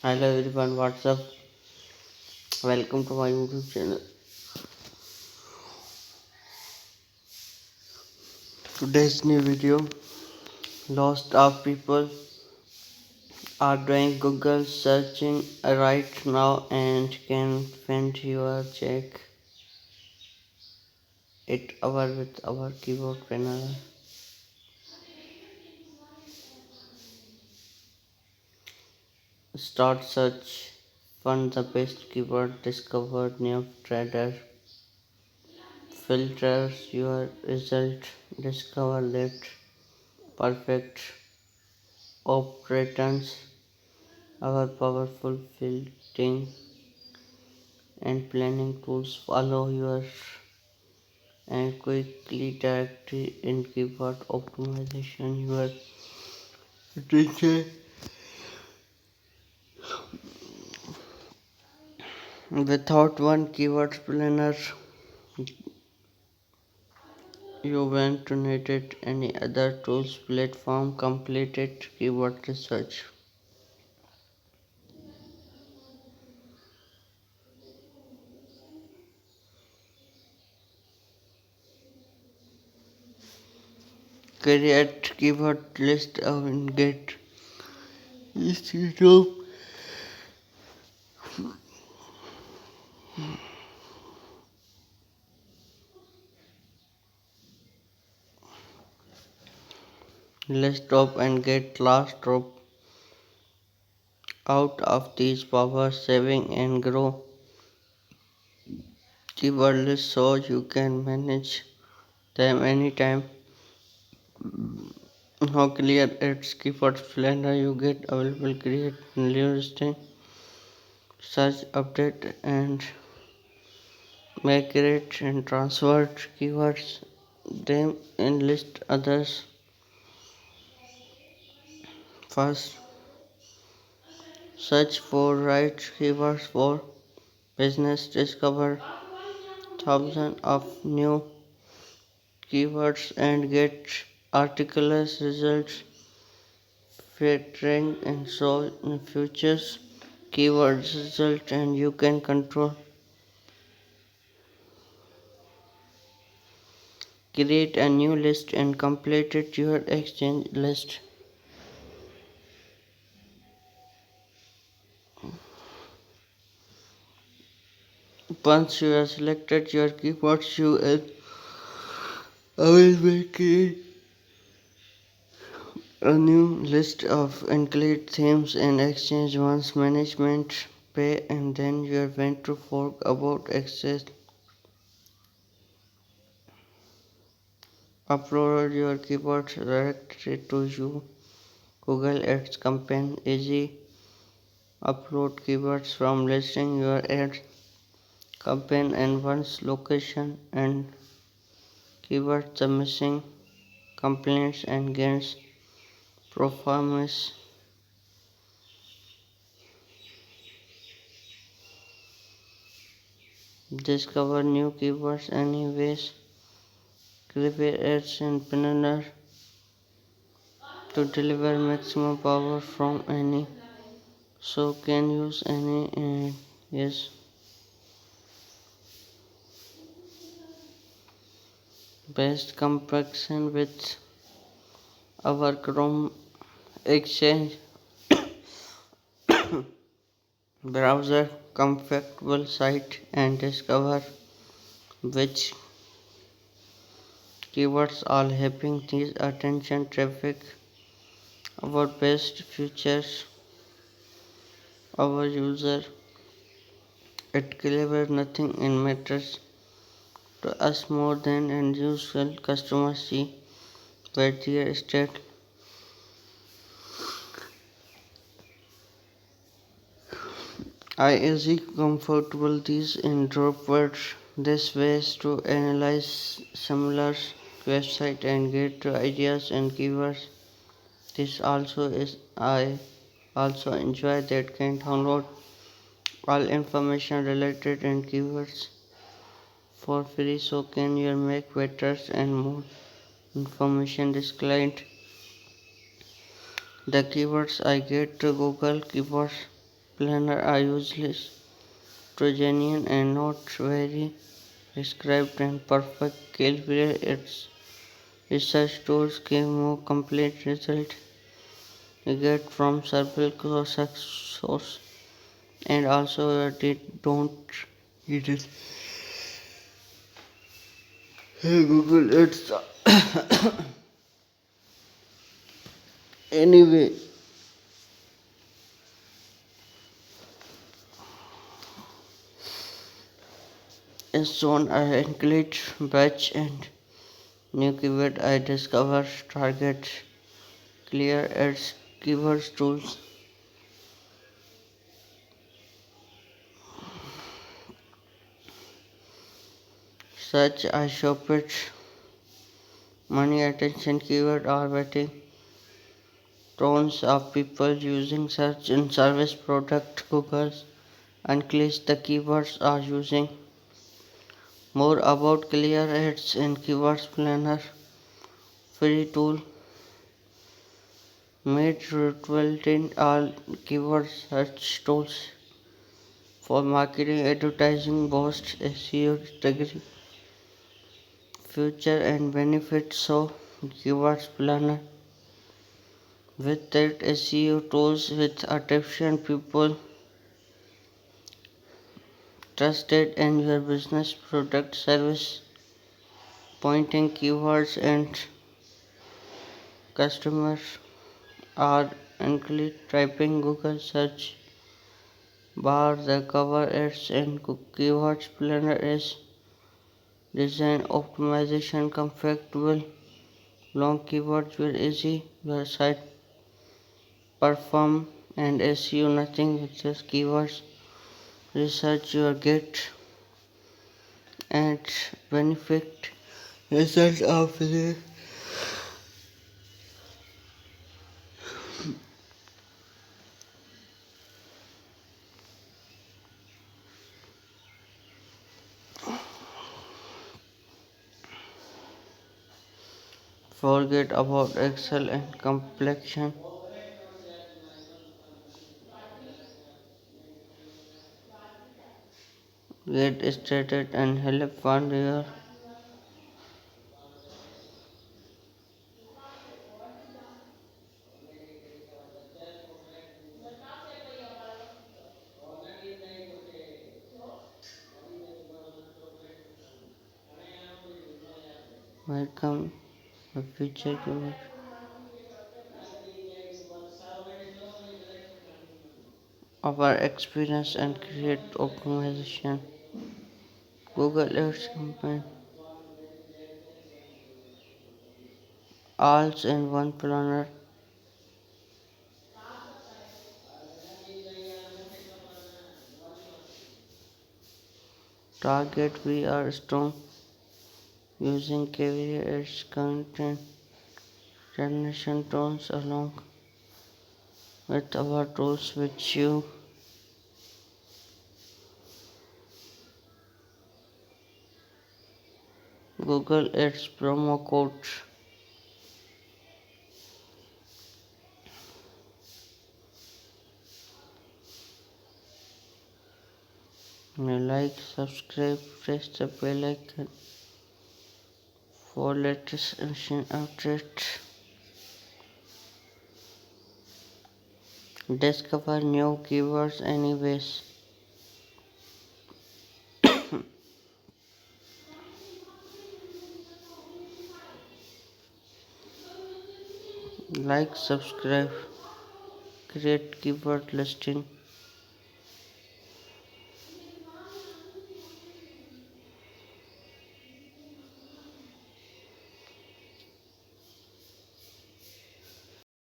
Hello everyone, what's up? Welcome to my YouTube channel. Today's new video, lost of people are doing Google searching right now and can find your check it over with our keyboard panel. Start search, find the best keyword, discover new trader, filters your result, discover that perfect operations. Our powerful filtering and planning tools follow your and quickly directory and keyword optimization your attention. Without one keyword planner, you won't need it any other tools platform completed keyword research. Create keyword list and get history of list of and get last drop out of these power saving and grow keyword list so you can manage them anytime. How clear its keyword planner you get available create new listing search update and migrate and transfer keywords them and list others first. Search for right keywords for business, discover thousands of new keywords and get articles results filtering and show in futures keywords result and you can control. Create a new list and complete it your exchange list. Once you have selected your keywords, you will create a new list of include themes and exchange once management pay and then you are going to fork about access. Upload your keywords directly to you. Google Ads campaign easy. Upload keywords from listing your ads campaign and one's location and keywords the missing complaints and gains performance. Discover new keywords anyways. Create ads and planner to deliver maximum power from any so can use any and yes. Best comparison with our Chrome Exchange browser compatible site and discover which keywords are helping these attention traffic. Our best features our user it delivers nothing in matters to us more than an usual customer see where their state I easy comfortable these in drop words. This ways to analyze similar website and get ideas and keywords. This also is I also enjoy that can download all information related and keywords for free so can you make better and more information this client. The keywords I get to Google keywords planner are useless, Trojanian and not very described and perfect calculate its research tools give more complete result you get from several sources and also they don't need it. Hey Google it's anyway as soon I include batch and new keyword I discover target clear its keywords tools such as shoppers money attention keyword are waiting tones of people using search and service product Google's unclist the keywords are using more about clear ads in keywords planner free tool made relevant all keyword search tools for marketing advertising boost SEO strategy future and benefits so keywords planner with that SEO tools with attention people trusted in your business product service pointing keywords and customers are include typing Google search bar the cover ads and keywords planner is design optimization compatible long keywords with easy your site perform and SEO nothing with just keywords research your get and benefit result of the forget about Excel and complexion get started and help fund your welcome the future keyword of our experience and create optimization Google Ads campaign all in one planner target we are strong using career ads content generation tools along with our tools which you Google Ads promo code like subscribe press the bell icon for latest updates discover new keywords anyways like subscribe create keyword listing